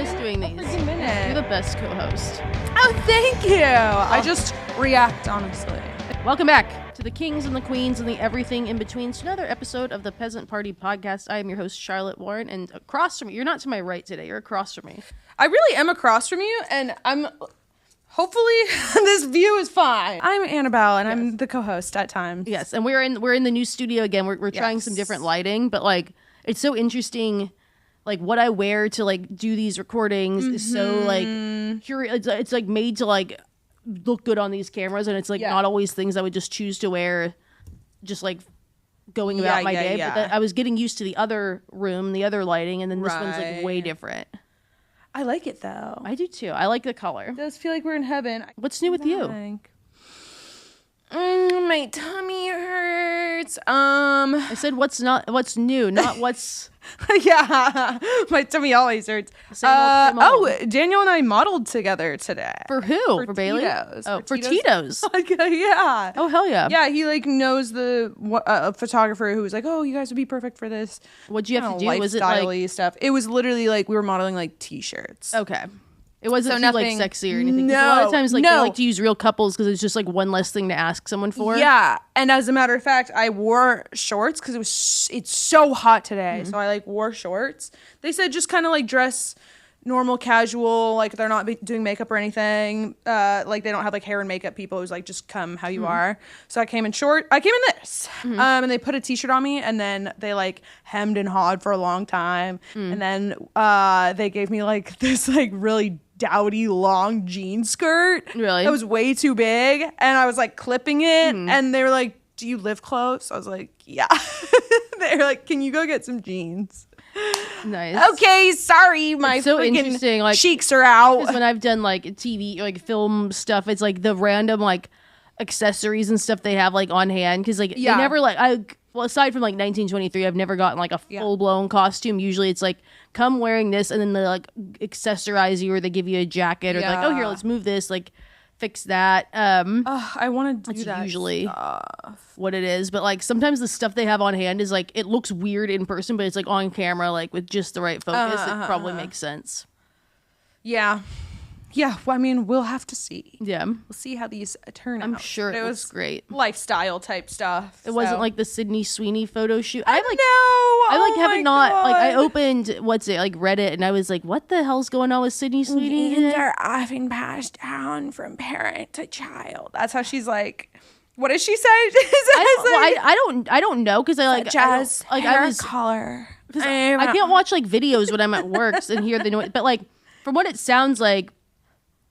miss doing these. You're the best co-host. Oh, thank you. I just react, honestly. Welcome back to the kings and the queens and the everything in between. To another episode of the Peasant Party Podcast. I am your host, Charlotte Warren, and across from me, you're not to my right today, you're across from me. I really am across from you, and I'm... Hopefully, this view is fine. I'm Annabelle, and I'm the co-host at times. Yes, and we're in the new studio again. We're trying some different lighting, but like it's so interesting. Like what I wear to like do these recordings is so like it's like made to like look good on these cameras, and it's like not always things I would just choose to wear, just like going about my day. But I was getting used to the other room, the other lighting, and then this one's like way different. I like it though. I do too. I like the color. It does feel like we're in heaven. What's new with you? My tummy hurts. I said what's new, not what's. Yeah, my tummy always hurts. Same old. Daniel and I modeled together today. For who? For Bailey? Tito's. Oh, for Tito's. Yeah. Oh, hell yeah. Yeah, he like knows the photographer who was like, oh, you guys would be perfect for this. What'd you have to do? Was it like stuff? It was literally like we were modeling like t-shirts. Okay. It wasn't so too nothing, like sexy or anything. No. A lot of times like they like to use real couples because it's just like one less thing to ask someone for. Yeah. And as a matter of fact, I wore shorts because it's so hot today. So I like wore shorts. They said just kind of like dress normal, casual, like they're not doing makeup or anything. Like they don't have like hair and makeup people. It was like just come how you are. So I came in this. And they put a t-shirt on me, and then they like hemmed and hawed for a long time. And then they gave me like this like really dowdy long jean skirt. Really? That was way too big, and I was like clipping it, and they were like, do you live close? I was like, yeah. They were like, can you go get some jeans? Nice. Okay, sorry, my it's so interesting. Like cheeks are out. Because when I've done like TV, like film stuff, it's like the random like accessories and stuff they have like on hand. Because like they never like well, aside from like 1923, I've never gotten like a full blown costume. Usually it's like come wearing this, and then they like accessorize you, or they give you a jacket, or they're like, oh here, let's move this, like fix that. I want to do that. Usually what it is, but like sometimes the stuff they have on hand is like it looks weird in person, but it's like on camera, like with just the right focus, it probably makes sense. Yeah. Well, I mean, we'll have to see. Yeah, we'll see how these turn out. I'm sure it was great lifestyle type stuff. It wasn't like the Sydney Sweeney photo shoot. I opened like Reddit, and I was like, what the hell's going on with Sydney Sweeney? Genes are often passed down from parent to child. That's how she's like. What does she say? I don't know, because I color. I can't watch like videos when I'm at work and hear the noise, but like from what it sounds like.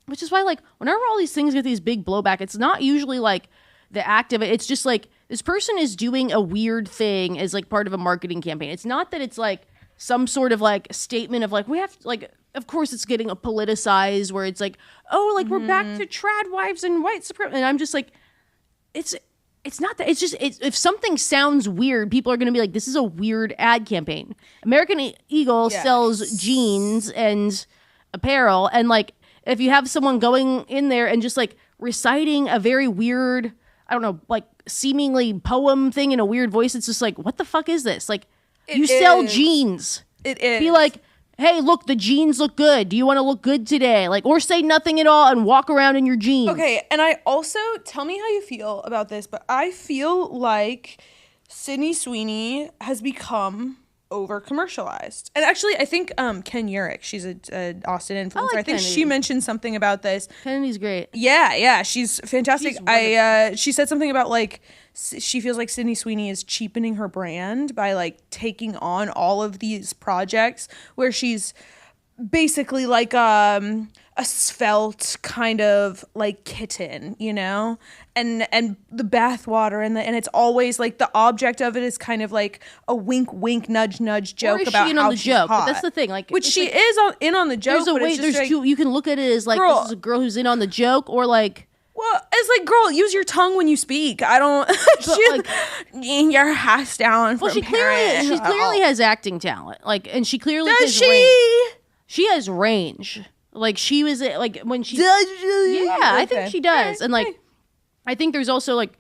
Which is why, like, whenever all these things get these big blowback, it's not usually, like, the act of it. It's just, like, this person is doing a weird thing as, like, part of a marketing campaign. It's not that it's, like, some sort of, like, statement of, like, we have to, like, of course it's getting a politicized where it's, like, oh, like, we're back to trad wives and white supremacy. And I'm just, like, it's not that. It's just, if something sounds weird, people are going to be like, this is a weird ad campaign. American Eagle sells jeans and apparel, and, like, if you have someone going in there and just like reciting a very weird, I don't know, like seemingly poem thing in a weird voice, it's just like, what the fuck is this? Like, you sell jeans. It is. Be like, hey, look, the jeans look good. Do you want to look good today? Like, or say nothing at all and walk around in your jeans. Okay, and I also, tell me how you feel about this, but I feel like Sydney Sweeney has become over commercialized. And actually I think Ken Urich, she's a Austin influencer, I think Kennedy. she mentioned something about this. Kennedy's great. Yeah, she's fantastic. She said something about like she feels like Sydney Sweeney is cheapening her brand by like taking on all of these projects where she's basically like a svelte kind of like kitten, you know, and the bathwater and it's always like the object of it is kind of like a wink nudge joke about how she's hot. But that's the thing, like which she like, is in on the joke. There's a way. There's two. You can look at it as like this is a girl who's in on the joke, or like. Well, it's like, girl, use your tongue when you speak. I don't. She's your house down. Well, she clearly has acting talent. Like, and she clearly does has she? Range. She has range. Like she was like when she. I think she does, and like, I think there's also like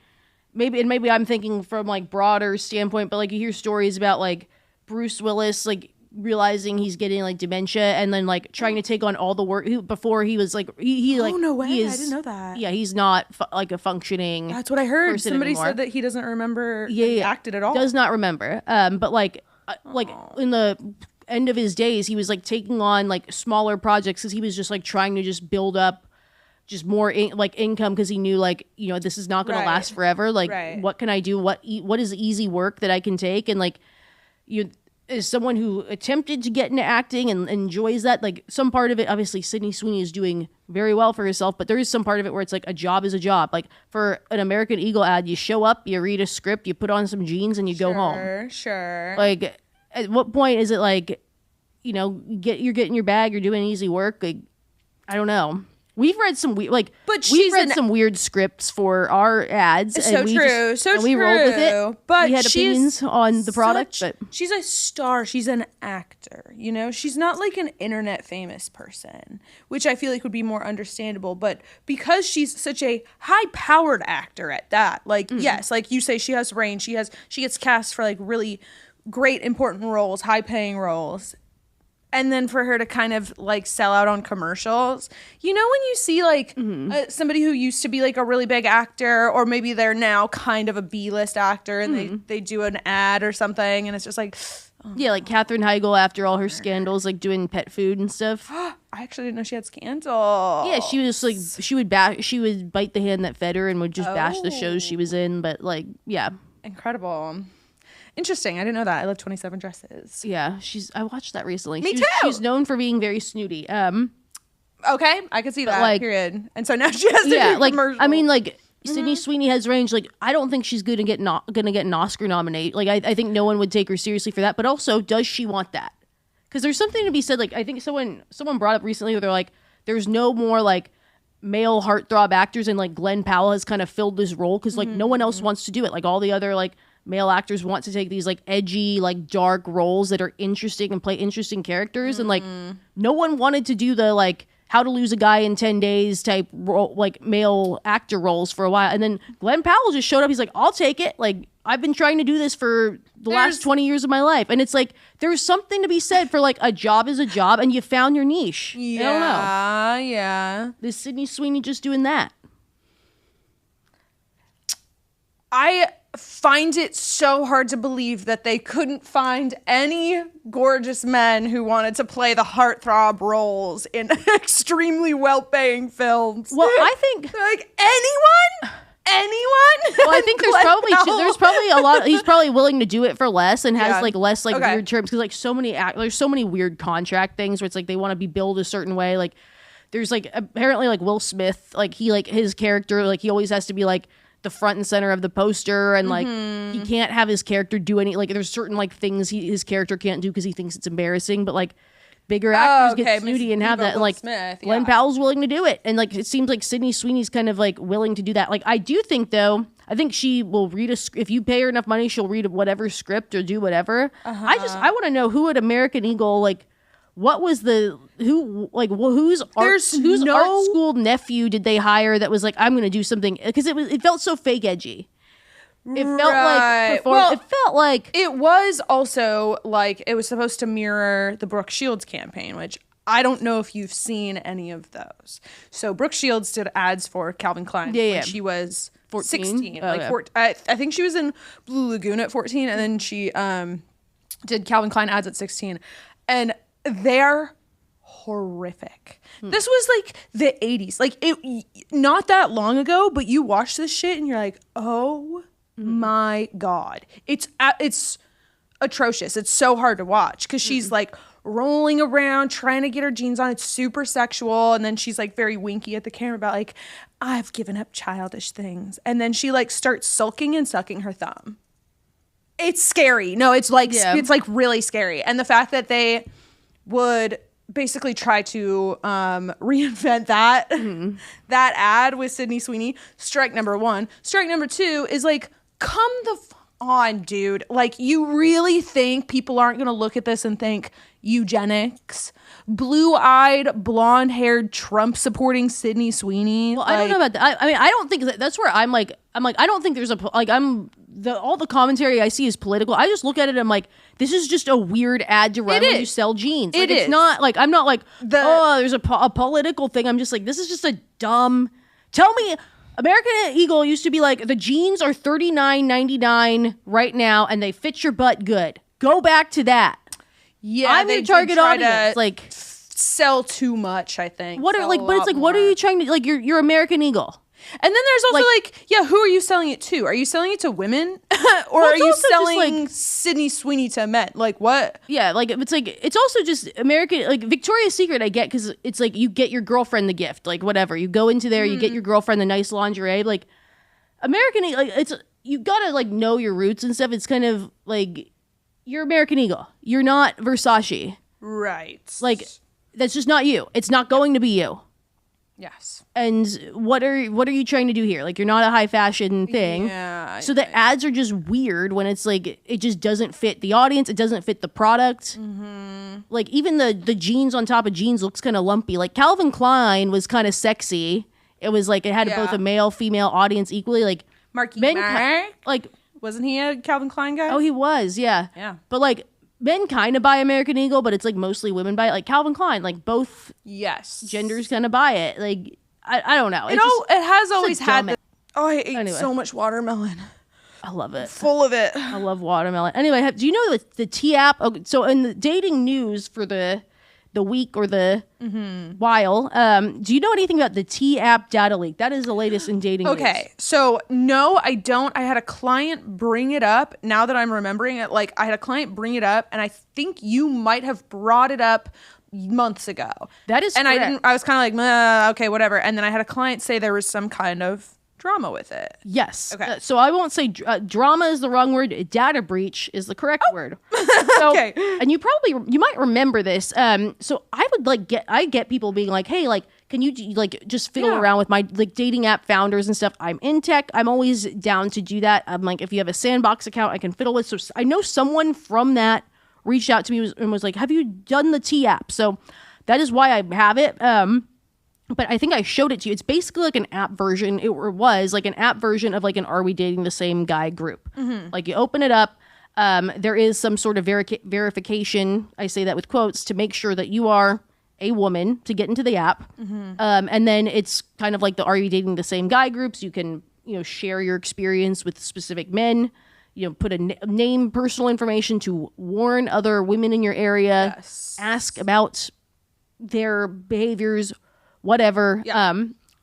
maybe I'm thinking from like broader standpoint, but like you hear stories about like Bruce Willis like realizing he's getting like dementia and then like trying to take on all the work before he was like he like oh no way, he is, I didn't know that. Yeah, he's not like a functioning. That's what I heard. Person Somebody anymore. said that he doesn't remember that he acted at all. Does not remember. But like in the end of his days, he was like taking on like smaller projects because he was just like trying to just build up just more income because he knew like, you know, this is not going to last forever. Like, what can I do? What is easy work that I can take? And like, you as someone who attempted to get into acting and enjoys that, like some part of it, obviously Sydney Sweeney is doing very well for herself, but there is some part of it where it's like a job is a job. Like for an American Eagle ad, you show up, you read a script, you put on some jeans and you go home. Sure. Like at what point is it like, you know, you're getting your bag, you're doing easy work? Like, I don't know. We've read some some weird scripts for our ads. So and we true. we rolled with it. But we had opinions on the product. But she's a star. She's an actor. You know, she's not like an internet famous person, which I feel like would be more understandable. But because she's such a high powered actor at that, like yes, like you say, she has range. She gets cast for like really great important roles, high paying roles. And then for her to kind of like sell out on commercials, you know, when you see like somebody who used to be like a really big actor, or maybe they're now kind of a B-list actor, and they do an ad or something, and it's just like, yeah, like Katherine Heigl after all her scandals, like doing pet food and stuff. I actually didn't know she had scandals. Yeah, she was like she would bite the hand that fed her and would just bash the shows she was in. But like, yeah, incredible. Interesting. I didn't know that. I love 27 Dresses. Yeah, I watched that recently. Me too. She's known for being very snooty. Okay, I can see that. Like, period. And so now she has to do like commercials. I mean, like Sydney Sweeney has range. Like I don't think she's gonna get an Oscar nomination. Like I think no one would take her seriously for that. But also, does she want that? Because there's something to be said. Like I think someone brought up recently where they're like, there's no more like male heartthrob actors, and like Glenn Powell has kind of filled this role because like no one else wants to do it. Like all the other like male actors want to take these like edgy, like dark roles that are interesting and play interesting characters. And like no one wanted to do the like How to Lose a Guy in 10 Days type role, like male actor roles for a while. And then Glenn Powell just showed up. He's like, I'll take it. Like I've been trying to do this for the last 20 years of my life. And it's like, there's something to be said for like a job is a job and you found your niche. Yeah. I don't know. Yeah. This Sydney Sweeney just doing that. I find it so hard to believe that they couldn't find any gorgeous men who wanted to play the heartthrob roles in extremely well-paying films. Well, I think like anyone. Well, I think there's probably a lot. He's probably willing to do it for less and has like less like weird terms because like there's so many weird contract things where it's like they want to be billed a certain way. Like there's like apparently like Will Smith, like he like his character like he always has to be like the front and center of the poster, and like he can't have his character do any like there's certain like things his character can't do because he thinks it's embarrassing, but like bigger actors get snooty and have that, and like Glenn Powell's willing to do it, and like it seems like Sydney Sweeney's kind of like willing to do that. Like I do think though, I think she will read if you pay her enough money, she'll read whatever script or do whatever. I want to know who at American Eagle like. What was whose art school nephew did they hire that was like, I'm going to do something? Because it felt so fake edgy. It felt like it was also like it was supposed to mirror the Brooke Shields campaign, which I don't know if you've seen any of those. So Brooke Shields did ads for Calvin Klein when she was 14? 16. I think she was in Blue Lagoon at 14, and then she did Calvin Klein ads at 16. And they're horrific. This was like the 80s. Like it not that long ago, but you watch this shit and you're like, "Oh my god." It's atrocious. It's so hard to watch cuz she's like rolling around trying to get her jeans on. It's super sexual, and then she's like very winky at the camera about like, "I've given up childish things." And then she like starts sulking and sucking her thumb. It's scary. No, it's like it's like really scary. And the fact that they would basically try to reinvent that that ad with Sydney Sweeney. Strike number one. Strike number two is like, come the on, dude. Like, you really think people aren't going to look at this and think eugenics? Blue-eyed, blonde-haired, Trump-supporting Sydney Sweeney. Well, I don't know about that. I mean, I don't think that's where I'm like, I don't think there's I'm all the commentary I see is political. I just look at it and I'm like, this is just a weird ad to run when you sell jeans. Like, it's not like, I'm not like, there's a political thing. I'm just like, this is just a dumb, tell me, American Eagle used to be like, the jeans are $39.99 right now and they fit your butt good. Go back to that. Yeah, I'm your target audience. Like, sell too much, I think. What are like? But it's like, what are you trying to like? You're American Eagle. And then there's also like, who are you selling it to? Are you selling it to women, or are you selling Sydney Sweeney to men? Like what? Yeah, like it's also just American. Like Victoria's Secret, I get because it's like you get your girlfriend the gift, like whatever. You go into there, you get your girlfriend the nice lingerie. Like American, like it's you gotta like know your roots and stuff. It's kind of like you're American Eagle. You're not Versace, right? Like that's just not you. It's not going to be you. Yes. And what are you trying to do here? Like, you're not a high fashion thing. Yeah. So the ads are just weird when it's like, it just doesn't fit the audience. It doesn't fit the product. Mm-hmm. Like, even the jeans on top of jeans looks kind of lumpy. Like, Calvin Klein was kind of sexy. It was like, it had both a male, female audience equally. Like, Marky Mark? Like, wasn't he a Calvin Klein guy? Oh, he was, yeah. Yeah. But like, men kind of buy American Eagle, but it's like mostly women buy it. Like Calvin Klein, like both genders kind of buy it. Like I don't know. It has always had. I ate anyway. So much watermelon. I love it. Full of it. I love watermelon. Anyway, do you know the T app? Okay, so in the dating news for the week or the while, do you know anything about the T app data leak? That is the latest in dating news. Okay, so no, I don't. I had a client bring it up. Now that I'm remembering it, like I had a client bring it up, and I think you might have brought it up months ago. That is, and correct. I was kind of like, okay, whatever. And then I had a client say there was some kind of drama with it. Yes. Okay. So I won't say drama is the wrong word. Data breach is the correct word. So, okay. And you might remember this. So I would get people being like, hey, like, can you like just fiddle around with my like dating app founders and stuff? I'm in tech. I'm always down to do that. I'm like, if you have a sandbox account, I can fiddle with. So I know someone from that reached out to me and was like, have you done the T app? So that is why I have it. But I think I showed it to you. It's basically like an app version. It was like an app version of like an Are We Dating the Same Guy group. Mm-hmm. Like you open it up. There is some sort of verification. I say that with quotes to make sure that you are a woman to get into the app. Mm-hmm. And then it's kind of like the Are You Dating the Same Guy groups. You can, share your experience with specific men. Put a name, personal information to warn other women in your area. Yes. Ask about their behaviors, whatever. Yeah.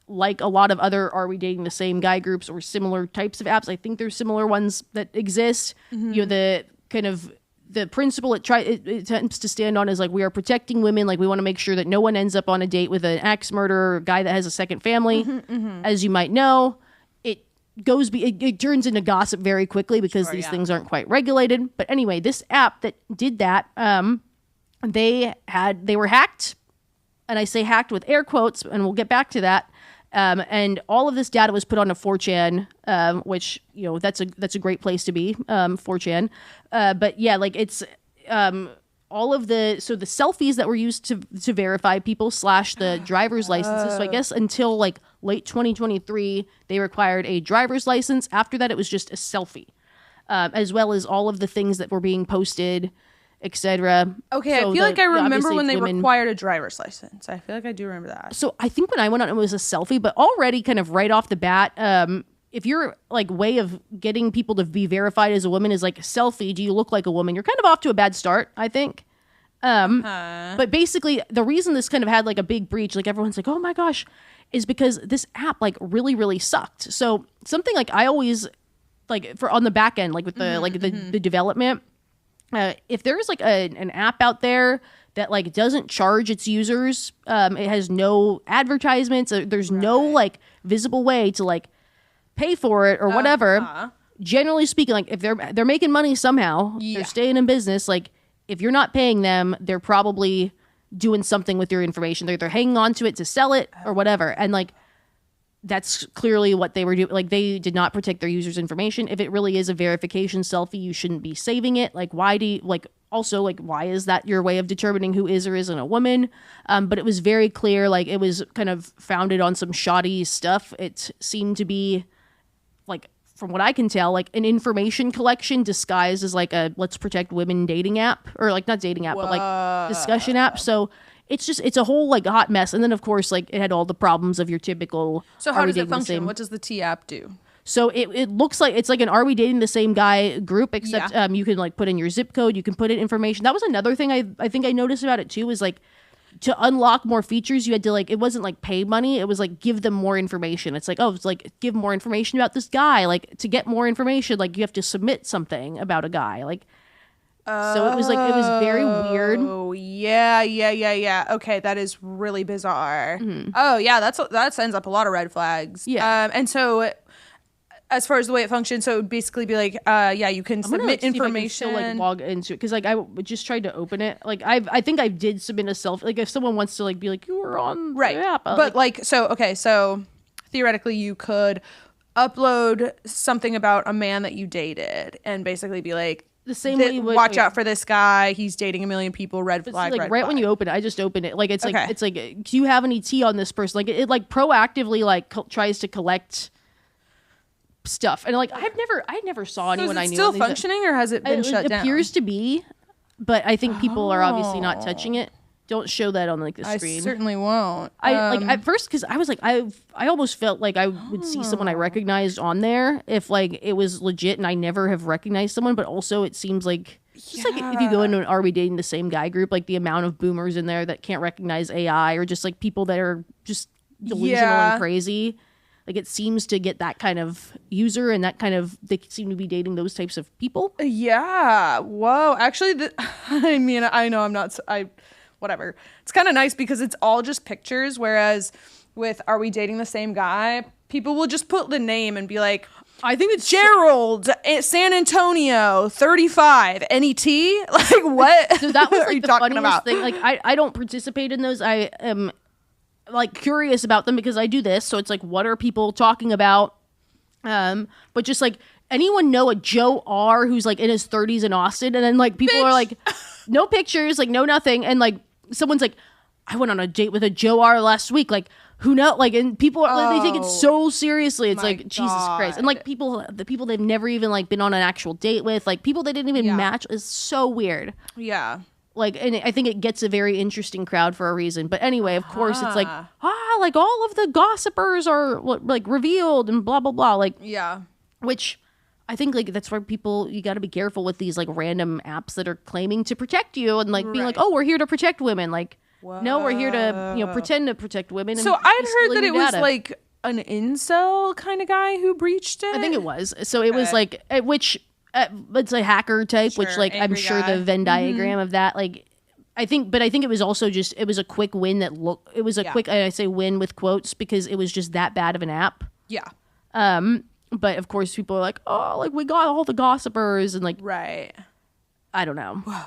Like a lot of other Are We Dating the Same Guy groups or similar types of apps. I think there's similar ones that exist. Mm-hmm. The kind of the principle it attempts to stand on is like, we are protecting women. Like we want to make sure that no one ends up on a date with an axe murderer, a guy that has a second family. Mm-hmm, mm-hmm. As you might know, it turns into gossip very quickly because these things aren't quite regulated. But anyway, this app that did that, they were hacked. And I say hacked with air quotes, and we'll get back to that. And all of this data was put onto 4chan, which, that's a great place to be, 4chan. But yeah, like it's all of the selfies that were used to verify people / the driver's licenses. So I guess until like late 2023, they required a driver's license. After that, it was just a selfie, as well as all of the things that were being posted, etc. Okay, so I feel like I remember when they required a driver's license. I feel like I do remember that. So I think when I went on, it was a selfie, but already kind of right off the bat, if your like way of getting people to be verified as a woman is like a selfie, do you look like a woman? You're kind of off to a bad start, I think. But basically, the reason this kind of had like a big breach, like everyone's like, oh my gosh, is because this app like really, really sucked. So something like I always like for on the back end, like with the the development. If there's like an app out there that like doesn't charge its users, it has no advertisements, there's no like visible way to like pay for it or whatever. Generally speaking, like if they're making money somehow, they're staying in business. Like if you're not paying them, they're probably doing something with your information. They're hanging on to it to sell it or whatever. And like that's clearly what they were doing. Like they did not protect their users' information. If it really is a verification selfie, you shouldn't be saving it. Like why is that your way of determining who is or isn't a woman? But it was very clear, like it was kind of founded on some shoddy stuff. It seemed to be like from what I can tell, like an information collection disguised as like a let's protect women dating app, or like not dating app, but like discussion app. So it's a whole like hot mess. And then of course like it had all the problems of your typical. So how does it function? What does the T app do? So it looks like it's like an Are We Dating the Same Guy group, except you can like put in your zip code, you can put in information. That was another thing I think I noticed about it too, is like to unlock more features, you had to like, it wasn't like pay money, it was like give them more information. It's like, oh, it's like give more information about this guy. Like to get more information, like you have to submit something about a guy. Like so it was like, it was very weird. Oh yeah. Okay, that is really bizarre. Oh yeah, that sends up a lot of red flags. Yeah. And so as far as the way it functions, so it would basically be like, you can submit information. Still, like log into it, because like I just tried to open it. Like I think I did submit a self. Like if someone wants to like be like you were on right, the app, but like so theoretically you could upload something about a man that you dated and basically be like the same way you would watch out for this guy. He's dating a million people. Red flag. Like red right flag. when you open it, I just open it. Like it's like it's like, do you have any tea on this person? Like it like proactively like tries to collect stuff, and like I never saw anyone I knew. Still functioning, or has it been shut down? It appears to be, but I think people are obviously not touching it. Don't show that on like the screen. I certainly won't. I like at first, because I was like I almost felt like I would see someone I recognized on there if like it was legit, and I never have recognized someone. But also it seems like just like if you go into an Are We Dating the Same Guy group, like the amount of boomers in there that can't recognize AI, or just like people that are just delusional and crazy. Like it seems to get that kind of user, and that kind of, they seem to be dating those types of people. Yeah. Whoa. Actually, I mean, I know I'm not, whatever. It's kind of nice because it's all just pictures. Whereas with Are We Dating the Same Guy, people will just put the name and be like, I think it's Gerald, San Antonio, 35, NET. Like what? So that was like the funniest thing. Like I don't participate in those. I am like curious about them because I do this, so it's like, what are people talking about? But just like, anyone know a Joe R who's like in his 30s in Austin? And then like people are like, no pictures, like no nothing, and like someone's like, I went on a date with a Joe R last week, like who know, like, and people are like, they take it so seriously. It's like, Jesus Christ. And like the people they've never even like been on an actual date with, like people they didn't even match, is so weird. Yeah. Like, and I think it gets a very interesting crowd for a reason. But anyway, of course, it's like, like all of the gossipers are like revealed and blah, blah, blah. Like, yeah. Which I think like that's where people, you got to be careful with these like random apps that are claiming to protect you and like being like, oh, we're here to protect women. Like, no, we're here to, pretend to protect women. So I'd heard that it was like an incel kind of guy who breached it. I think it was. So it was like, it's a hacker type, which like I'm sure the Venn diagram of that, like I think it was also just, it was a quick win it was a quick, I say win with quotes, because it was just that bad of an app. Yeah. But of course people are like, oh, like we got all the gossipers and like, right. I don't know. Whoa.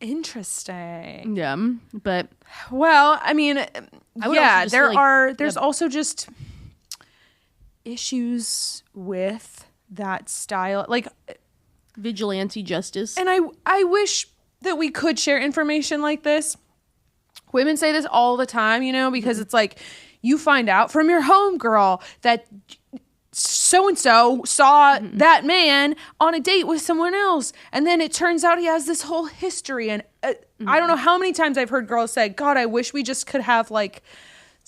Interesting. Yeah. But well, I mean, there's like, also just issues with that style, like vigilante justice. And I wish that we could share information like this. Women say this all the time, because it's like, you find out from your homegirl that so-and-so saw that man on a date with someone else, and then it turns out he has this whole history. And I don't know how many times I've heard girls say, God, I wish we just could have like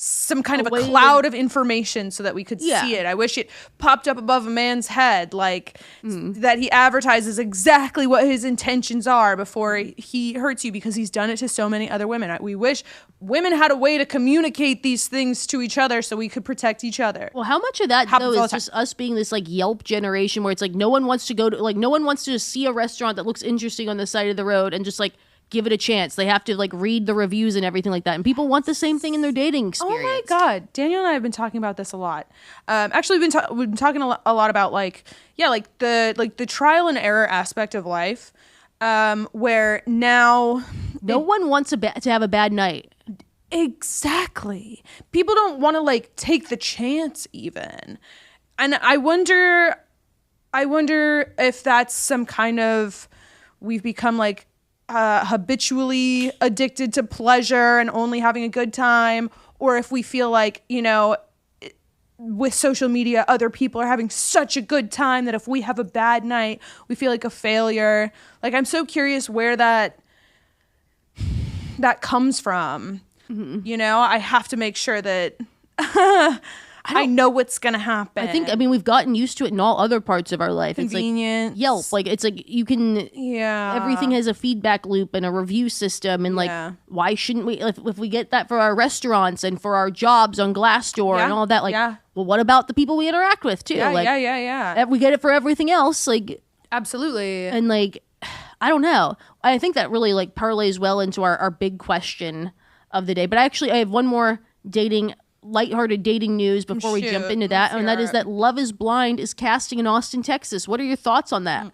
some kind of a cloud of information so that we could see it. I wish it popped up above a man's head, like that he advertises exactly what his intentions are before he hurts you, because he's done it to so many other women. We wish women had a way to communicate these things to each other so we could protect each other. Well, how much of that though is just us being this like Yelp generation where it's like no one wants to go to, like no one wants to just see a restaurant that looks interesting on the side of the road and just like give it a chance. They have to like read the reviews and everything like that. And people want the same thing in their dating experience. Oh my God. Daniel and I have been talking about this a lot. Actually, we've been talking a lot about like the trial and error aspect of life, where now no one wants to have a bad night. Exactly. People don't want to like take the chance even. And I wonder if that's some kind of, we've become like habitually addicted to pleasure and only having a good time, or if we feel like, with social media, other people are having such a good time that if we have a bad night, we feel like a failure. Like, I'm so curious where that comes from. You know, I have to make sure that I know what's gonna happen. I mean, we've gotten used to it in all other parts of our life. Convenient. It's like Yelp. Like, it's like you can. Yeah. Everything has a feedback loop and a review system, and like, why shouldn't we? If we get that for our restaurants and for our jobs on Glassdoor and all that, like, well, what about the people we interact with too? Yeah. We get it for everything else, like, absolutely. and like, I don't know. I think that really like parlays well into our big question of the day. But I have one more lighthearted dating news before we jump into that, and that is that Love is Blind is casting in Austin, Texas. What are your thoughts on that?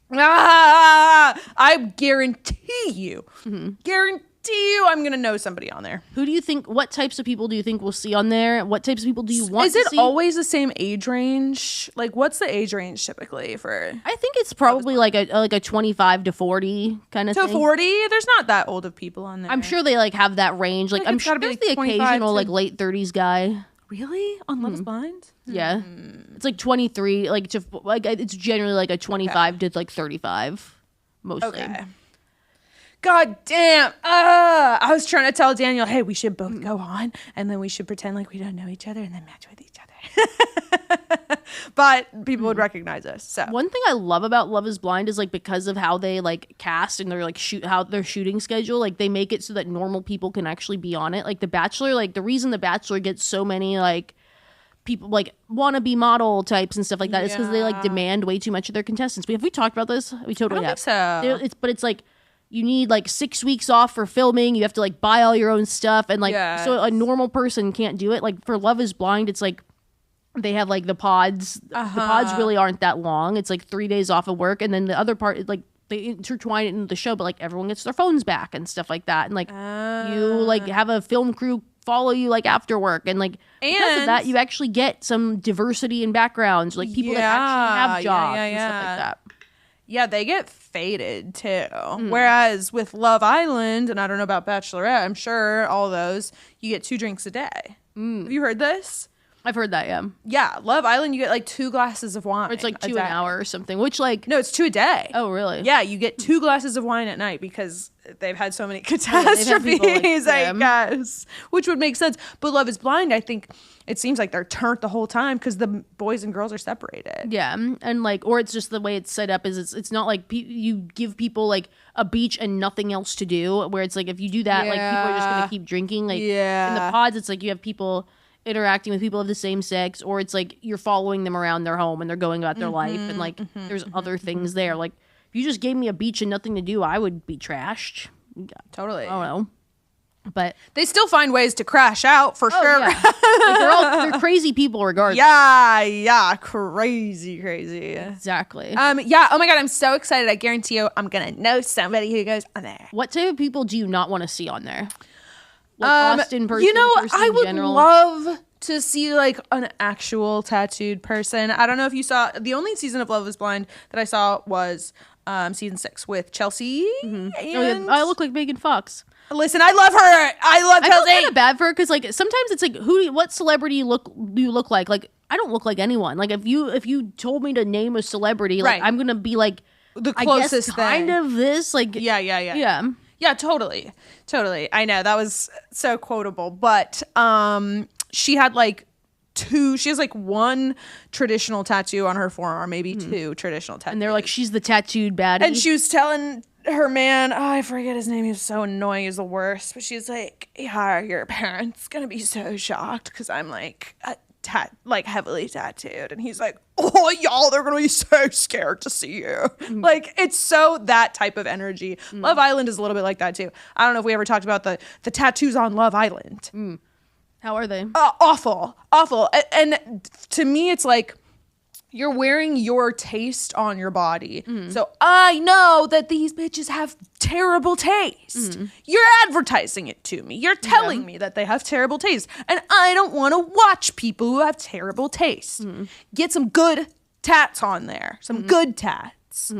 I guarantee you, I'm gonna know somebody on there. Who do you think? What types of people do you think we'll see on there? What types of people do you want? Is it always the same age range? Like, what's the age range typically for? I think it's probably like a 25 to 40 kind of thing. To 40? There's not that old of people on there. I'm sure they like have that range. Like, I'm sure there's the occasional like late 30s guy. Really? On Love is Blind? Yeah. It's like 23. Like it's generally like a 25 to like 35 mostly. Okay. God damn. I was trying to tell Daniel, hey, we should both go on and then we should pretend like we don't know each other and then match with each other. But people would recognize us. So one thing I love about Love is Blind is like because of how they like cast and they're like how their shooting schedule, like they make it so that normal people can actually be on it. Like The Bachelor, like the reason The Bachelor gets so many like people like wannabe model types and stuff like that is because they like demand way too much of their contestants. Have we talked about this? We totally have. So but it's like you need like 6 weeks off for filming. You have to like buy all your own stuff. And like, so a normal person can't do it. Like for Love is Blind, it's like they have like the pods. The pods really aren't that long. It's like 3 days off of work. And then the other part is like they intertwine it into the show, but like everyone gets their phones back and stuff like that. And like you like have a film crew follow you like after work. And like because of that, you actually get some diversity in backgrounds. Like people that actually have jobs and stuff like that. Yeah, they get faded too. Whereas with Love Island, and I don't know about Bachelorette, I'm sure all those, you get 2 drinks a day. Have you heard this? I've heard that, yeah. Yeah, Love Island, you get like 2 glasses of wine. Or it's like 2 an hour or something, which like... No, it's 2 a day. Oh, really? Yeah, you get 2 glasses of wine at night because they've had so many catastrophes, I guess. Which would make sense. But Love is Blind, I think it seems like they're turned the whole time because the boys and girls are separated. Yeah, and like, or it's just the way it's set up is it's not like you give people like a beach and nothing else to do, where it's like if you do that, like people are just going to keep drinking. Like in the pods, it's like you have people interacting with people of the same sex, or it's like you're following them around their home and they're going about their life, and like there's other things there. Like if you just gave me a beach and nothing to do, I would be trashed. Totally. I don't know, but they still find ways to crash out for sure. Yeah. Like they're crazy people regardless. Yeah, crazy. Exactly. Yeah. Oh my god, I'm so excited. I guarantee you, I'm gonna know somebody who goes on there. What type of people do you not want to see on there? Like Austin person, you know, person I would general. love to see like an actual tattooed person. I don't know if you saw the only season of Love is Blind that I saw was season 6 with Chelsea. And I look like Megan Fox. Listen, I love her. I love Chelsea. I feel kind of bad for her because like sometimes it's like what celebrity do you look like? Like I don't look like anyone. Like if you told me to name a celebrity, like I'm gonna be like the closest kind of this. Like yeah, totally. I know that was so quotable, but she had like she has like 1 traditional tattoo on her forearm, maybe 2 traditional tattoos. And they're like, she's the tattooed baddie. And she was telling her man, I forget his name, he was so annoying, he's the worst, but she's like, yeah, your parents gonna be so shocked because I'm like like heavily tattooed, and he's like, oh y'all, they're gonna be so scared to see you. Like it's so that type of energy. Love Island is a little bit like that too. I don't know if we ever talked about the tattoos on Love Island. How are they? Awful. And to me, it's like you're wearing your taste on your body. So I know that these bitches have terrible taste. You're advertising it to me. You're telling me that they have terrible taste. And I don't want to watch people who have terrible taste. Get some good tats on there. Some good tats.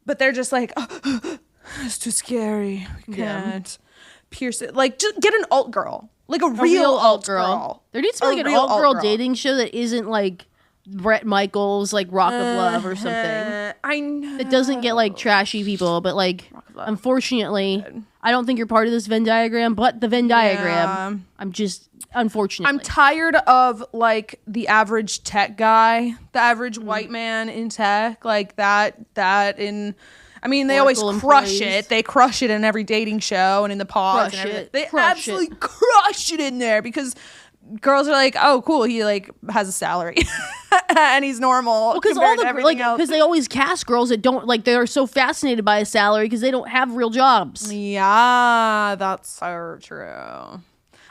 But they're just like, oh, it's too scary. We can't pierce it. Like, just get an alt girl. Like a real alt girl. There needs to be like an alt girl dating show that isn't like Bret Michaels, like Rock of Love or something. I know. That doesn't get like trashy people, but like unfortunately, I don't think you're part of this Venn diagram, but the Venn diagram, I'm just, unfortunately. I'm tired of like the average tech guy, the average white man in tech, like that in... I mean, they Oracle always crush employees. it. They crush it in every dating show and in the pods and everything. They absolutely crush it in there because girls are like, oh, cool, he like has a salary and he's normal. Because all the like, because they always cast girls that don't like, they're so fascinated by a salary because they don't have real jobs. Yeah, that's so true.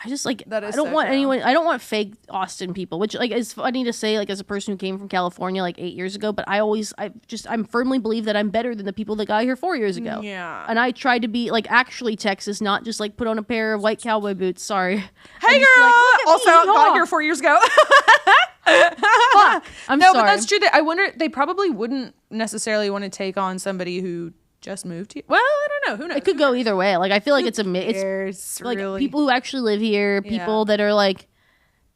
I just like, That is I don't so want true. anyone, I don't want fake Austin people, which like is funny to say, like as a person who came from California like 8 years ago, but I'm firmly believe that I'm better than the people that got here 4 years ago. Yeah. And I tried to be like actually Texas, not just like put on a pair of white cowboy boots. Sorry. Hey girl! Like, also got here 4 years ago. Fuck. I'm No, sorry. but that's true. I wonder, they probably wouldn't necessarily want to take on somebody who just moved here. Well, I don't know. Who knows? It could go either way. Like I feel like it's It's like really... people who actually live here, people that are like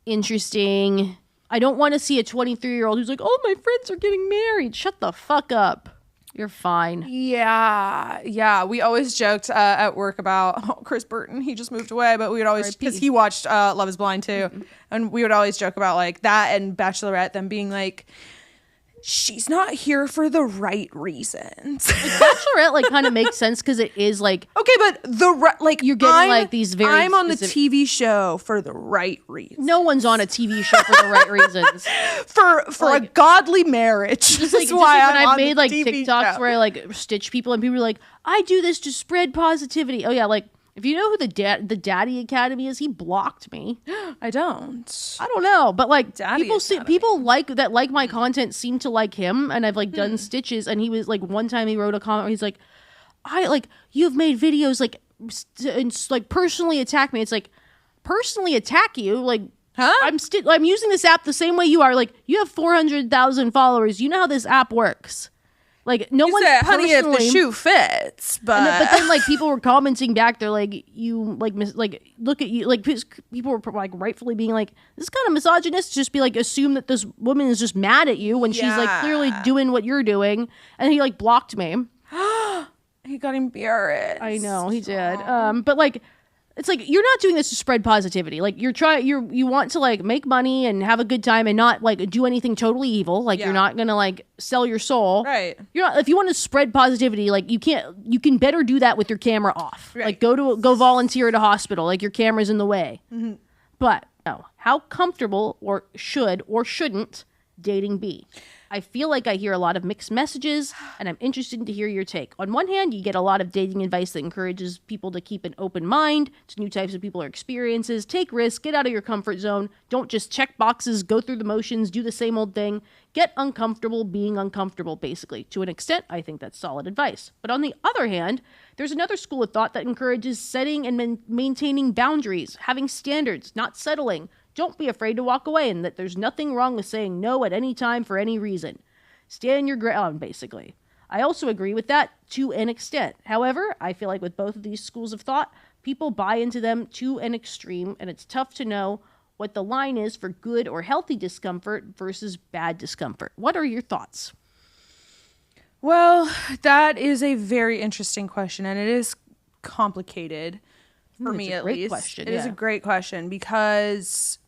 interesting. I don't want to see a 23-year-old who's like, oh, my friends are getting married. Shut the fuck up. You're fine. Yeah. We always joked at work about Chris Burton. He just moved away, but we would always, because he watched Love is Blind too, and we would always joke about like that and Bachelorette, them being like, she's not here for the right reasons. Like, Bachelorette like kind of makes sense because it is like, Okay, but like you're getting like these very I'm on the specific- TV show for the right reasons. no one's on a TV show for the right reasons. For like, a godly marriage. Just like, when I've made like TikToks where I like stitch people and people are like, I do this to spread positivity. Oh yeah, like if you know who the Daddy Academy is, he blocked me. I don't. I don't know, but like Daddy people like my content seem to like him, and I've like done stitches, and he was like one time he wrote a comment where he's like, I like you've made videos like and like personally attack me. It's like personally attack you like. Huh? I'm using this app the same way you are. Like you have 400,000 followers. You know how this app works. Like no one said, honey, if the shoe fits, but then like people were commenting back. They're like, you like look at you. Like people were like rightfully being like, this is kind of misogynist. Just be like assume that this woman is just mad at you when she's like clearly doing what you're doing. And he like blocked me. he got embarrassed. I know he did. But like. It's like you're not doing this to spread positivity. Like you want to like make money and have a good time and not like do anything totally evil. Like you're not gonna like sell your soul. Right. You're not. If you want to spread positivity, like you can better do that with your camera off. Right. Like go volunteer at a hospital. Like your camera's in the way. Mm-hmm. But no, how comfortable or should or shouldn't dating be? I feel like I hear a lot of mixed messages, and I'm interested to hear your take. On one hand, you get a lot of dating advice that encourages people to keep an open mind to new types of people or experiences, take risks, get out of your comfort zone, don't just check boxes, go through the motions, do the same old thing, get uncomfortable being uncomfortable, basically. To an extent, I think that's solid advice. But on the other hand, there's another school of thought that encourages setting and maintaining boundaries, having standards, not settling. Don't be afraid to walk away, and that there's nothing wrong with saying no at any time for any reason. Stand your ground, basically. I also agree with that to an extent. However, I feel like with both of these schools of thought, people buy into them to an extreme, and it's tough to know what the line is for good or healthy discomfort versus bad discomfort. What are your thoughts? Well, that is a very interesting question, and it is complicated for me at least. Question, It is a great question because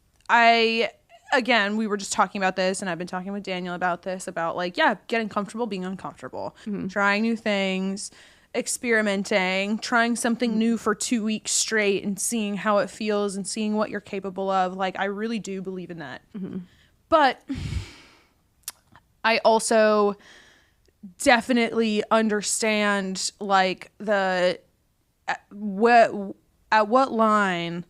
again, we were just talking about this, and I've been talking with Daniel about this, about like, getting comfortable, being uncomfortable, trying new things, experimenting, trying something new for 2 weeks straight and seeing how it feels and seeing what you're capable of. Like, I really do believe in that. But I also definitely understand like at what line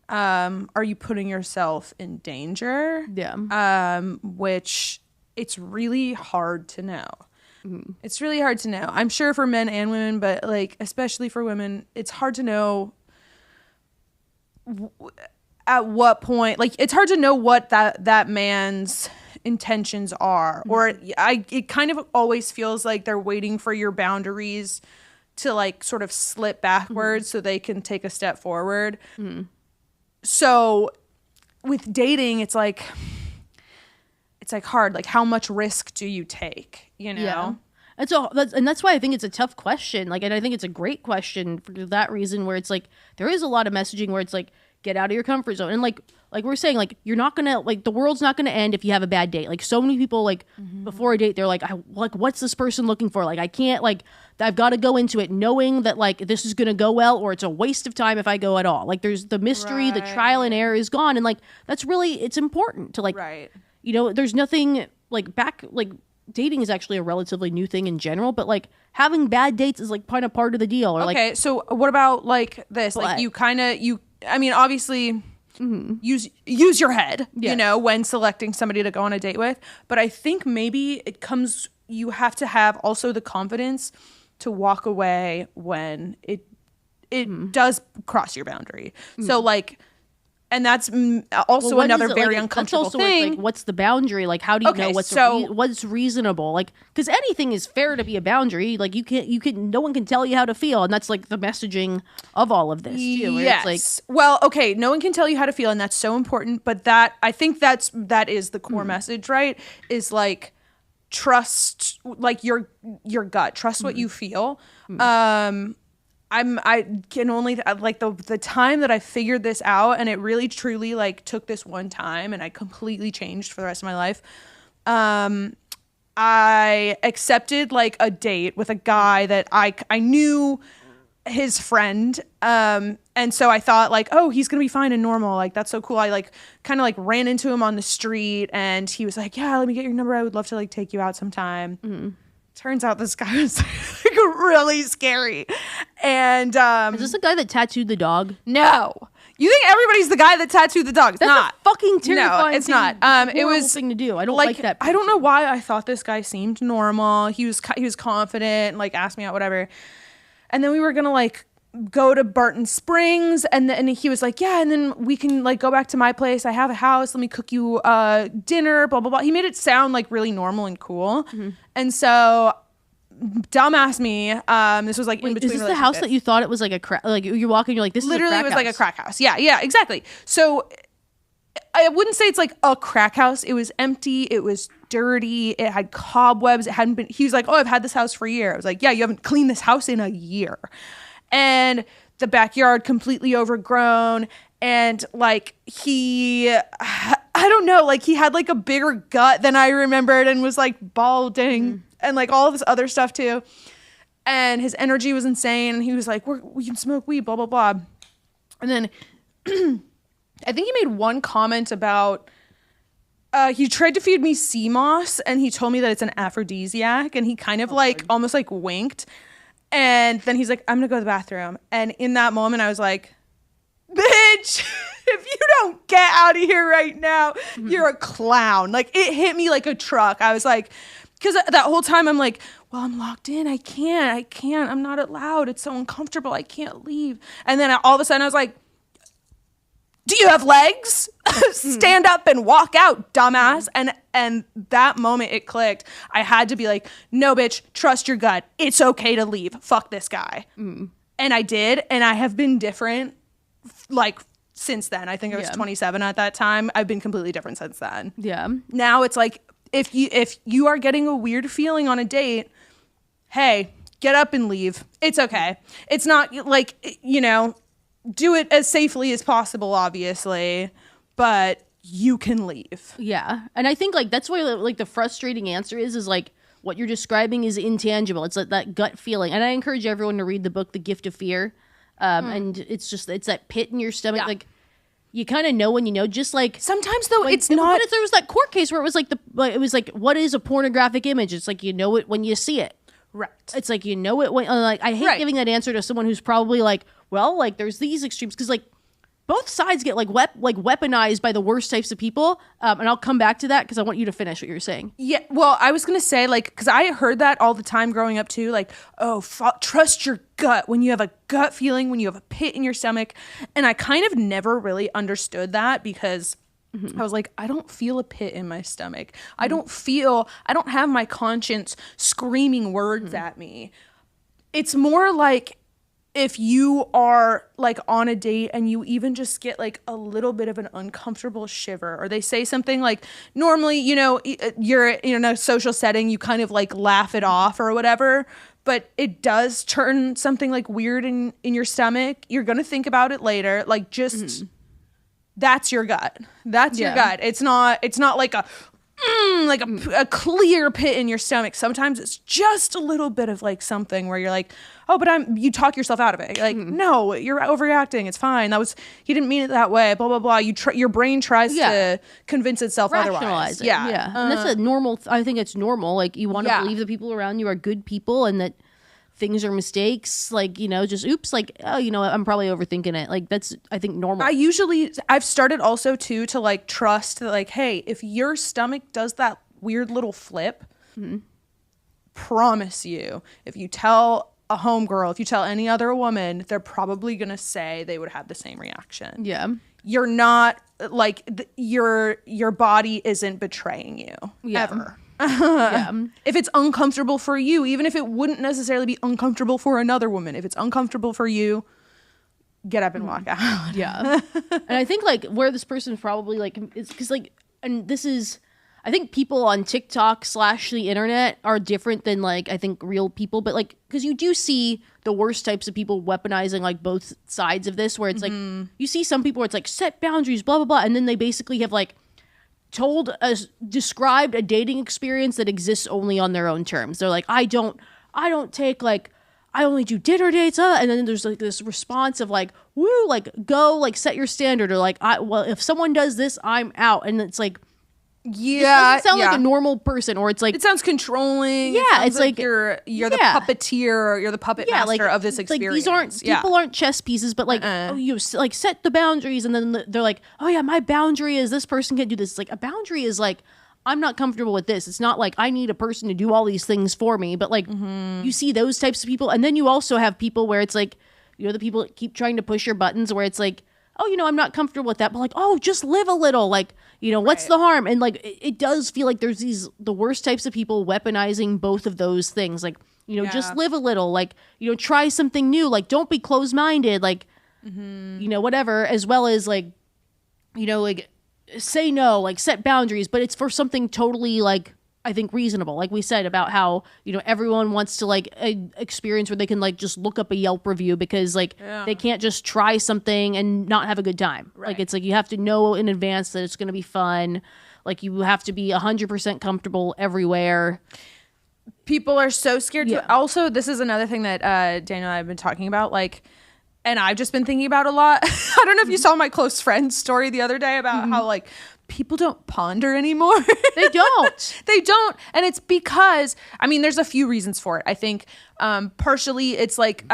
are you putting yourself in danger? Yeah. Which it's really hard to know. It's really hard to know. I'm sure for men and women, but like especially for women, it's hard to know at what point. Like it's hard to know what that man's intentions are, or it kind of always feels like they're waiting for your boundaries to like sort of slip backwards so they can take a step forward. so with dating, it's like hard. Like, how much risk do you take? You know? Yeah. And so that's why I think it's a tough question. Like, and I think it's a great question for that reason, where it's like there is a lot of messaging where it's like, get out of your comfort zone. And like we're saying, like, you're not gonna, like, the world's not gonna end if you have a bad date. Like, so many people, like, before a date, they're like, what's this person looking for? Like, I can't, like, I've got to go into it knowing that, like, this is gonna go well, or it's a waste of time if I go at all. Like, there's the mystery, the trial and error is gone. And like, that's really, it's important to, like, you know, there's nothing like dating is actually a relatively new thing in general, but like having bad dates is like kind of part of the deal. Or okay, like, so what about like this? Like, I mean, obviously use your head, you know, when selecting somebody to go on a date with. But I think maybe you have to have also the confidence to walk away when it does cross your boundary. So like, and that's also another very uncomfortable thing. Like, what's the boundary? Like, how do you know what's reasonable? Like, because anything is fair to be a boundary. Like, no one can tell you how to feel, and that's like the messaging of all of this too. Yes. It's like, well, okay, no one can tell you how to feel, and that's so important. But I think that is the core message, right? Is like, trust, like, your gut, trust what you feel. I can only, like, the time that I figured this out, and it really truly like took this one time and I completely changed for the rest of my life. I accepted like a date with a guy that I knew his friend. And so I thought like, oh, he's going to be fine and normal. Like, that's so cool. I like kind of like ran into him on the street and he was like, yeah, let me get your number. I would love to like take you out sometime. Turns out this guy was like really scary. And is this the guy that tattooed the dog? No. You think everybody's the guy that tattooed the dog? It's not. A fucking terrifying. No, it's not. It was thing to do. I don't like that person. I don't know why I thought this guy seemed normal. He was confident, like asked me out, whatever. And then we were gonna like go to Barton Springs, and he was like, yeah, and then we can like go back to my place. I have a house. Let me cook you dinner. Blah blah blah. He made it sound like really normal and cool. And so, dumbass me. This was like in between. Is this the house that you thought it was like a crack? Like, you're walking, you're like, this literally is a crack was house. like a crack house. Yeah, exactly. So I wouldn't say it's like a crack house. It was empty. It was dirty. It had cobwebs. It hadn't been. He was like, oh, I've had this house for a year. I was like, yeah, you haven't cleaned this house in a year. And the backyard completely overgrown. And like I don't know, like he had like a bigger gut than I remembered and was like balding and like all of this other stuff too. And his energy was insane. And he was like, we can smoke weed, blah, blah, blah. And then I think he made one comment about, he tried to feed me sea moss and he told me that it's an aphrodisiac. And he kind of almost like winked. And then he's like, I'm gonna go to the bathroom. And in that moment, I was like, bitch, if you don't get out of here right now, you're a clown. Like, it hit me like a truck. I was like, because that whole time I'm like, well, I'm locked in. I can't. I'm not allowed. It's so uncomfortable. I can't leave. And then all of a sudden I was like, do you have legs? Stand up and walk out, dumbass. And that moment it clicked. I had to be like, no, bitch, trust your gut. It's okay to leave. Fuck this guy. And I did. And I have been different like since then. I think I was 27 at that time. I've been completely different since then. Yeah. Now it's like, if you are getting a weird feeling on a date, hey, get up and leave. It's okay. It's not like, you know, do it as safely as possible, obviously, but you can leave. Yeah. And I think like that's why like the frustrating answer is like what you're describing is intangible. It's like that gut feeling. And I encourage everyone to read the book The Gift of Fear. And it's that pit in your stomach. Yeah. Like, you kind of know when you know, just like sometimes though, like, it's not. There was that court case where it was like what is a pornographic image? It's like, you know it when you see it. Right. It's like, you know it when like, I hate giving that answer to someone who's probably like, well, like there's these extremes, because like both sides get like weaponized by the worst types of people. And I'll come back to that because I want you to finish what you're saying. Yeah. Well, I was going to say, like, because I heard that all the time growing up too. Like, oh, trust your gut when you have a gut feeling, when you have a pit in your stomach. And I kind of never really understood that because I was like, I don't feel a pit in my stomach. I don't have my conscience screaming words at me. It's more like if you are like on a date and you even just get like a little bit of an uncomfortable shiver, or they say something like, normally, you know, you're in a social setting, you kind of like laugh it off or whatever, but it does turn something like weird in your stomach. You're going to think about it later. Like just, that's your gut. That's your gut. It's not like a clear pit in your stomach. Sometimes it's just a little bit of like something where you're like, oh, but you talk yourself out of it. You're like, no, you're overreacting. It's fine. He didn't mean it that way. Blah, blah, blah. Your brain tries to convince itself otherwise. Yeah. Yeah. And that's a normal, I think it's normal. Like you want to believe the people around you are good people and that things are mistakes, like, you know, just oops, like, oh, you know, I'm probably overthinking it. Like that's, I think, normal. I've started also too to like trust that, like, hey, if your stomach does that weird little flip, promise you, if you tell a homegirl, if you tell any other woman, they're probably gonna say they would have the same reaction. Yeah. You're not like your body isn't betraying you ever. If it's uncomfortable for you, even if it wouldn't necessarily be uncomfortable for another woman, if it's uncomfortable for you, get up and walk out. And I think like where this person's probably like is because like, and this is, I think people on TikTok / the internet are different than like I think real people, but like because you do see the worst types of people weaponizing like both sides of this, where it's like you see some people where it's like set boundaries, blah blah blah, and then they basically have like described a dating experience that exists only on their own terms. They're like, I don't take like, I only do dinner dates, and then there's like this response of like, woo, like go, like set your standard, or like, well, if someone does this, I'm out, and it's like, it doesn't sound like a normal person, or it's like it sounds controlling. Yeah, it's like you're the puppeteer, or you're the puppet master of this experience. Like these people aren't chess pieces, but like you like set the boundaries, and then they're like, oh yeah, my boundary is this person can do this. It's like a boundary is like, I'm not comfortable with this. It's not like I need a person to do all these things for me, but like you see those types of people, and then you also have people where it's like, you know, the people that keep trying to push your buttons, where it's like, oh, you know, I'm not comfortable with that, but like, oh, just live a little, like, you know, what's the harm? And like, it does feel like there's the worst types of people weaponizing both of those things. Like, you know, just live a little, like, you know, try something new, like, don't be closed-minded, like, you know, whatever, as well as like, you know, like, say no, like, set boundaries, but it's for something totally like, I think reasonable. Like we said about how, you know, everyone wants to like experience where they can like just look up a Yelp review because like they can't just try something and not have a good time. Like it's like you have to know in advance that it's going to be fun. Like you have to be 100% comfortable everywhere. People are so scared to. Also, this is another thing that Daniel and I have been talking about, like, and I've just been thinking about a lot. I don't know if you saw my close friend story the other day about how like people don't ponder anymore. They don't. They don't. And it's because, I mean, there's a few reasons for it. I think partially it's like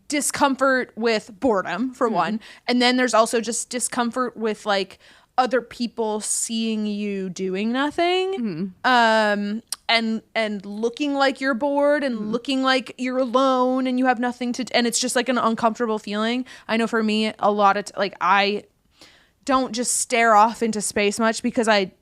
discomfort with boredom for one. And then there's also just discomfort with like other people seeing you doing nothing. And looking like you're bored and looking like you're alone and you have nothing to, and it's just like an uncomfortable feeling. I know for me, a lot of like I don't just stare off into space much because I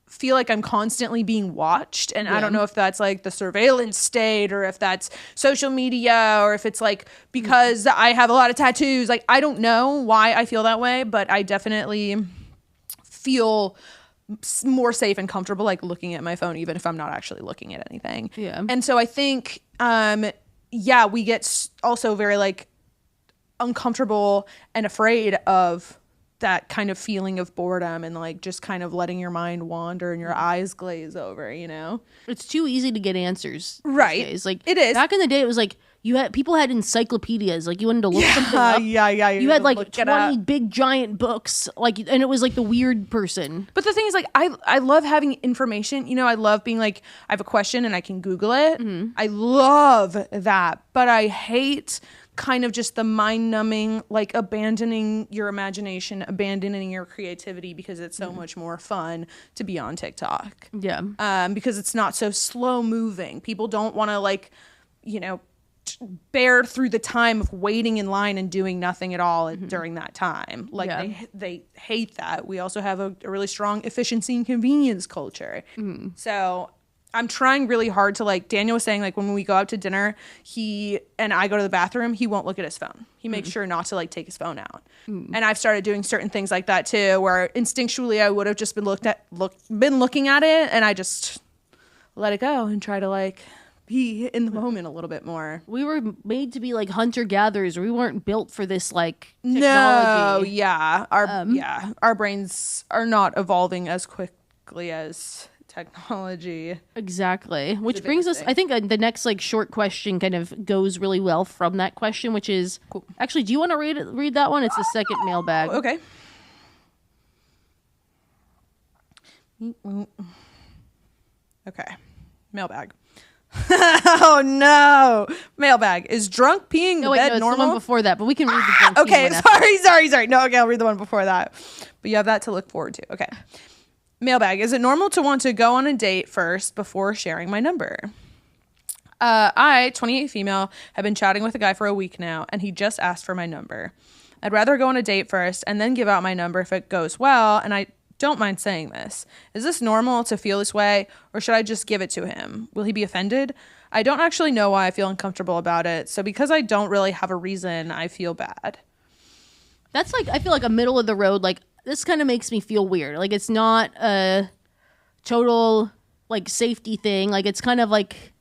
feel like I'm constantly being watched, and I don't know if that's like the surveillance state or if that's social media or if it's like because I have a lot of tattoos. Like I don't know why I feel that way, but I definitely feel more safe and comfortable like looking at my phone even if I'm not actually looking at anything. And so I think we get also very like uncomfortable and afraid of that kind of feeling of boredom and like just kind of letting your mind wander and your eyes glaze over, you know? It's too easy to get answers. Right. It's like it is. Back in the day it was like people had encyclopedias, like you wanted to look something up. You had like 20 big giant books, like, and it was like the weird person. But the thing is like I love having information, you know, I love being like I have a question and I can Google it. I love that, but I hate kind of just the mind-numbing, like abandoning your imagination, abandoning your creativity because it's so much more fun to be on TikTok. Because it's not so slow moving. People don't want to like, you know, bear through the time of waiting in line and doing nothing at all during that time. Like they hate that. We also have a really strong efficiency and convenience culture. So I'm trying really hard to like, Daniel was saying like when we go out to dinner, he and I go to the bathroom, he won't look at his phone. He makes sure not to like take his phone out. And I've started doing certain things like that too, where instinctually I would have just been been looking at it, and I just let it go and try to like be in the moment a little bit more. We were made to be like hunter gatherers. We weren't built for this like technology. No, yeah. Our brains are not evolving as quickly as technology. Exactly. Which brings us, I think the next like short question kind of goes really well from that question, which is cool. Actually, do you want to read that one? It's the second mailbag. Okay. Okay. Mailbag. Oh no. Mailbag. Is drunk peeing in bed it's normal? the one before that, but we can read the drunk okay, peeing one sorry. No, okay, I'll read the one before that. But you have that to look forward to. Okay. Mailbag. Is it normal to want to go on a date first before sharing my number? I, 28 female, have been chatting with a guy for a week now, and he just asked for my number. I'd rather go on a date first and then give out my number if it goes well, and I don't mind saying this. Is this normal to feel this way, or should I just give it to him? Will he be offended? I don't actually know why I feel uncomfortable about it, so because I don't really have a reason, I feel bad. That's like, I feel like a middle of the road, like, this kind of makes me feel weird. Like, it's not a total, like, safety thing. Like, it's kind of like...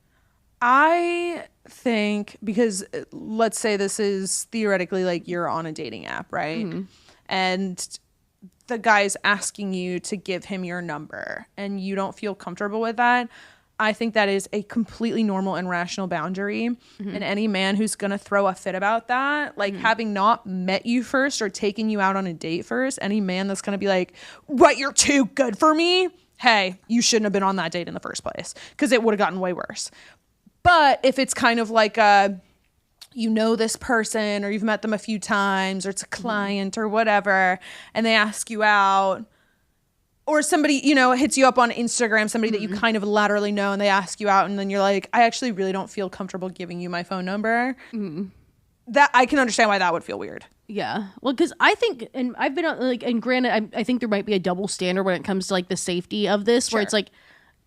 I think, because let's say this is theoretically, like, you're on a dating app, right? Mm-hmm. And the guy's asking you to give him your number, and you don't feel comfortable with that. I think that is a completely normal and rational boundary. Mm-hmm. And any man who's going to throw a fit about that, like having not met you first or taken you out on a date first, any man that's going to be like, what, you're too good for me? Hey, you shouldn't have been on that date in the first place, because it would have gotten way worse. But if it's kind of like you know this person, or you've met them a few times, or it's a client or whatever, and they ask you out, or somebody, you know, hits you up on Instagram, somebody that you kind of laterally know, and they ask you out, and then you're like, I actually really don't feel comfortable giving you my phone number. That I can understand why that would feel weird. Yeah. Well, because I think, and I've been like, and granted, I think there might be a double standard when it comes to like the safety of this, where it's like,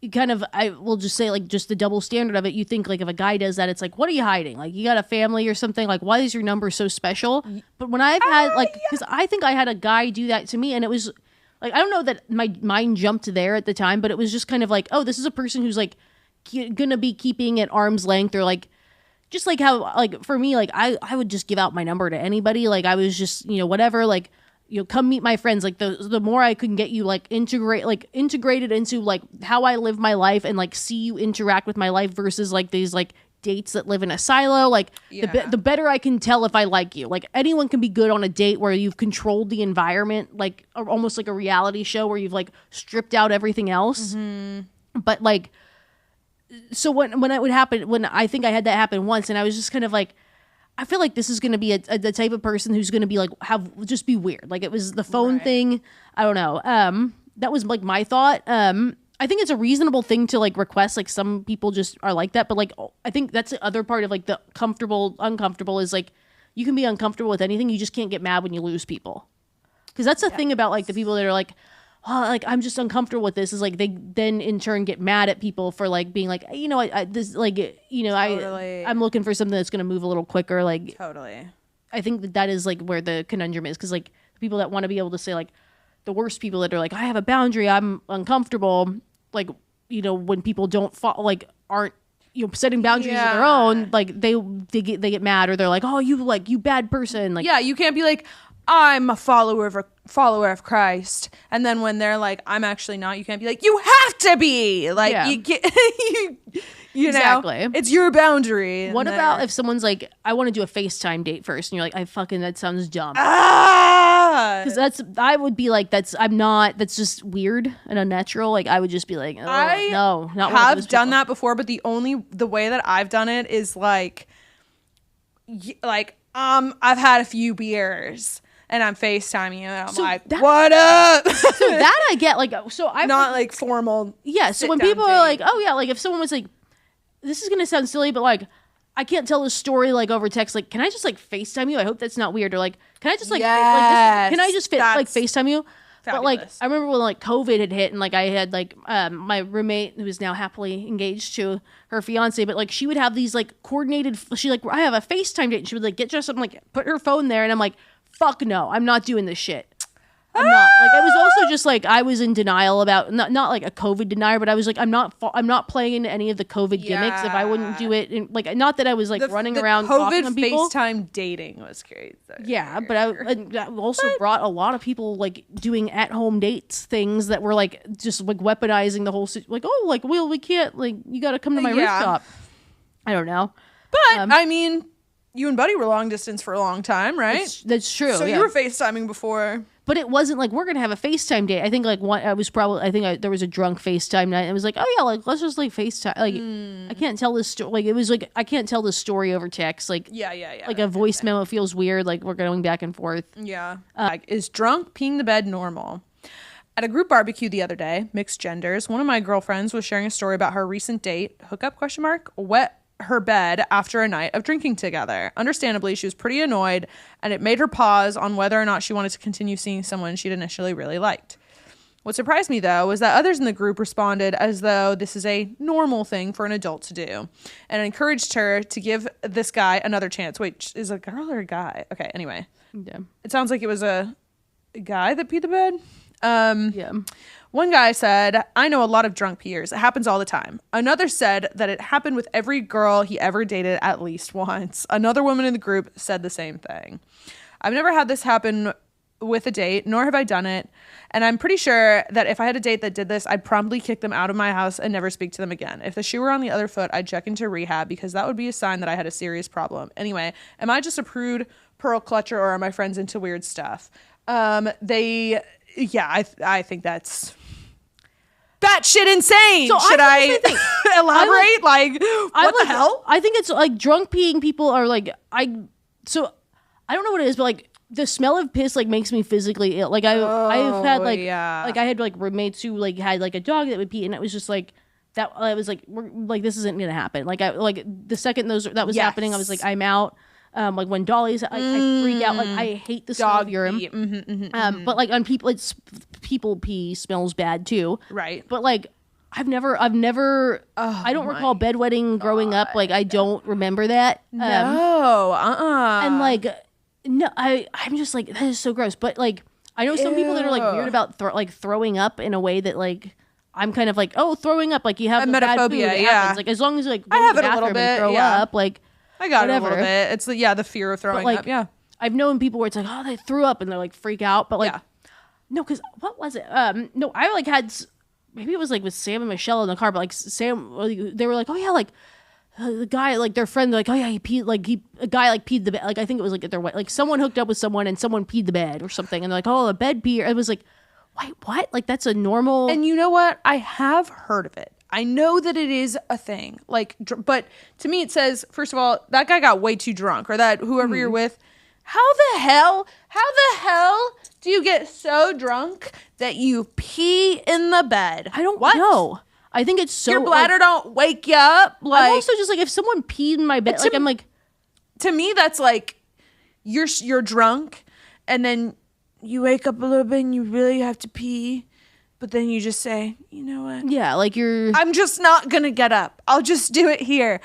you kind of, I will just say like just the double standard of it. You think like if a guy does that, it's like, what are you hiding? Like, you got a family or something? Like, why is your number so special? But when I've had like, because I think I had a guy do that to me, and it was like, I don't know that my mind jumped there at the time, but it was just kind of like, oh, this is a person who's like gonna be keeping at arm's length, or like, just like how, like for me, like I would just give out my number to anybody. Like, I was just, you know, whatever, like, you know, come meet my friends. Like the more I can get you like integrated into like how I live my life, and like see you interact with my life versus like these like dates that live in a silo. Like the better I can tell if I like you. Like, anyone can be good on a date where you've controlled the environment, like almost like a reality show where you've like stripped out everything else. But like, so when it would happen, when I think I had that happen once, and I was just kind of like, I feel like this is going to be the type of person who's going to be like, just be weird. Like, it was the phone thing. I don't know. That was like my thought. I think it's a reasonable thing to like request. Like, some people just are like that, but like, I think that's the other part of like the uncomfortable is like, you can be uncomfortable with anything. You just can't get mad when you lose people. Cause that's the thing about like the people that are like, oh, like, I'm just uncomfortable with this, is like they then in turn get mad at people for like being like, you know, this, like, you know, I'm looking for something that's going to move a little quicker. Like, totally. I think that is like where the conundrum is. Cause like the people that want to be able to say like the worst people that are like, I have a boundary, I'm uncomfortable. Like, you know, when people don't like aren't, you know, setting boundaries of their own, like they get mad, or they're like, oh, you bad person. Like, yeah, you can't be like, I'm a follower of Christ, and then when they're like, I'm actually not, you can't be like, you have to be like, you get, you exactly know, it's your boundary. What about if someone's like, I want to do a FaceTime date first, and you're like, that sounds dumb. Because I would be like, that's just weird and unnatural. Like, I would just be like, oh, no, not have done that before, but the way that I've done it is like I've had a few beers and I'm FaceTiming you, and I'm like, what up? So that I get, like, so I'm not like formal. Yeah. So when people are like, oh yeah, like if someone was like, this is gonna sound silly, but like, I can't tell a story like over text. Like, can I just like FaceTime you? I hope that's not weird. Or like, can I just like, can I just FaceTime you? But like I remember when like COVID had hit and like I had like my roommate who is now happily engaged to her fiance, but like she would have these like coordinated, she like, I have a FaceTime date, and she would like get dressed up and like put her phone there, and I'm like, fuck no, I'm not doing this shit. I'm not. Like, it was also just like I was in denial about not like a COVID denier, but I was like, I'm not playing into any of the COVID gimmicks if I wouldn't do it. And like, not that I was like running around talking to people. FaceTime dating was crazy. Yeah, but I also brought a lot of people like doing at home dates things that were like just like weaponizing the whole like, oh, like we can't, like you got to come to my rooftop. I don't know, but I mean, you and Buddy were long distance for a long time, right? That's true. So you were FaceTiming before. But it wasn't like we're gonna have a FaceTime date. I think like there was a drunk FaceTime night. And it was like, oh yeah, like let's just like FaceTime. Like I can't tell this story. Like it was like I can't tell this story over text. Like yeah. Like a voice memo feels weird. Like we're going back and forth. Yeah. Like is drunk peeing the bed normal? At a group barbecue the other day, mixed genders, one of my girlfriends was sharing a story about her recent date. Hookup ? Wet her bed after a night of drinking together. Understandably, she was pretty annoyed, and it made her pause on whether or not she wanted to continue seeing someone she'd initially really liked. What surprised me, though, was that others in the group responded as though this is a normal thing for an adult to do, and encouraged her to give this guy another chance. Wait, is it a girl or a guy? Okay, anyway. Yeah. It sounds like it was a guy that peed the bed. Yeah. One guy said, I know a lot of drunk peers. It happens all the time. Another said that it happened with every girl he ever dated at least once. Another woman in the group said the same thing. I've never had this happen with a date, nor have I done it. And I'm pretty sure that if I had a date that did this, I'd promptly kick them out of my house and never speak to them again. If the shoe were on the other foot, I'd check into rehab because that would be a sign that I had a serious problem. Anyway, am I just a prude pearl clutcher or are my friends into weird stuff? I think that's batshit insane. So should I elaborate? What the hell? I think it's like drunk peeing people are like, I don't know what it is, but like the smell of piss like makes me physically ill. Like I've had like I had like roommates who like had like a dog that would pee, and it was just like that. I was like, this isn't gonna happen. Like the second that was happening, I was like, I'm out. Like when Dolly's, I freak out. Like I hate the smell of urine. But like on people, people pee smells bad too. Right. But like I've never. I don't recall bedwetting growing up. Like I don't remember that. No. And like no, I'm just like that is so gross. But like I know some people that are like weird about throwing up in a way that like. I'm kind of like, throwing up. Like you have emetophobia. Yeah. Like as long as like I have it a little bit. And throw up. Like. I got whatever. it a little bit. It's the fear of throwing up. Yeah, I've known people where it's like, oh, they threw up and they're like freak out, but like, no, because what was it? No, I like had maybe it was like with Sam and Michelle in the car, but like Sam, they were like, oh yeah, like the guy, like their friend, like oh yeah, he peed, like a guy like peed the bed. Like I think it was like their like someone hooked up with someone and someone peed the bed or something, and they're like, oh, a bed pee. It was like, wait, what? Like that's a normal. And you know what? I have heard of it. I know that it is a thing, like, but to me it says, first of all, that guy got way too drunk, or that whoever you're with, how the hell do you get so drunk that you pee in the bed? I don't know. I think it's so your bladder don't wake you up. Like, I'm also just like, if someone peed in my bed, like I'm like, to me that's like you're drunk, and then you wake up a little bit and you really have to pee. But then you just say, you know what? Yeah, like I'm just not gonna get up. I'll just do it here.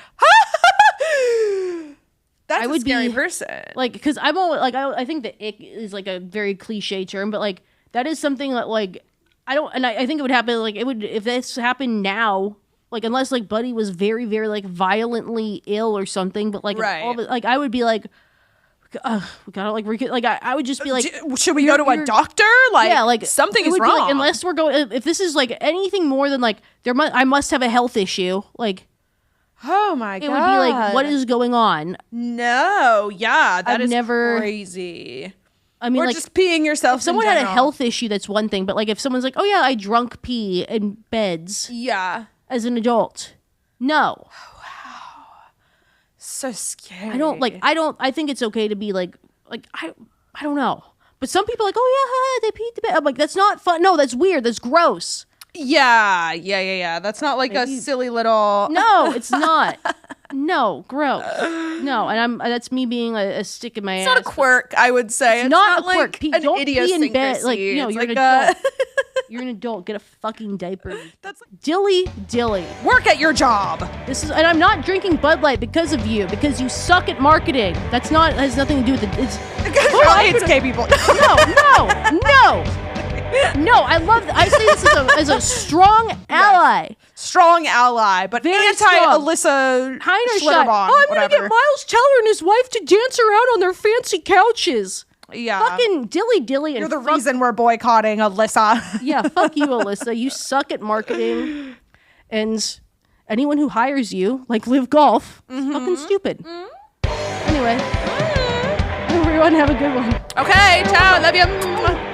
That's a scary person. Like, because I'm always like, I think the ick is like a very cliche term, but like that is something that like I think it would happen. Like it would if this happened now. Like unless like Buddy was very very like violently ill or something, but like all the, like I would be like. We gotta like I would just be like, should we go to a doctor? Like, yeah, like something is wrong. Like, unless we're going, if this is like anything more than like I must have a health issue. Like, oh my god, it would be like, what is going on? No, yeah, that is never crazy. I mean, or like just peeing yourself. If someone had a health issue, that's one thing. But like, if someone's like, oh yeah, I drunk pee in beds. Yeah, as an adult, no. So scary. I think it's okay to be like I don't know. But some people are like, oh yeah, they peed the bed. I'm like, that's not fun. No, that's weird. That's gross. Yeah. That's not like a silly little. No, it's not. No, gross. No, and that's me being a stick in my ass. It's not a quirk, I would say. It's not a quirk. Like an Don't pee in bed. idiosyncrasy. Like, no, It's you're like an adult. You're an adult. Get a fucking diaper. That's like, Dilly. work at your job. And I'm not drinking Bud Light because of you, because you suck at marketing. Has nothing to do with it. It's I hate gay people. No, I say this as a strong ally. Strong ally, but Very anti-Alyssa Schlitterbahn. I'm going to get Miles Teller and his wife to dance around on their fancy couches. Yeah. Fucking dilly. You're the reason we're boycotting Alyssa. Yeah, fuck you, Alyssa. You suck at marketing. And anyone who hires you, like Live Golf, is fucking stupid. Anyway. Everyone have a good one. Okay, ciao. Love you.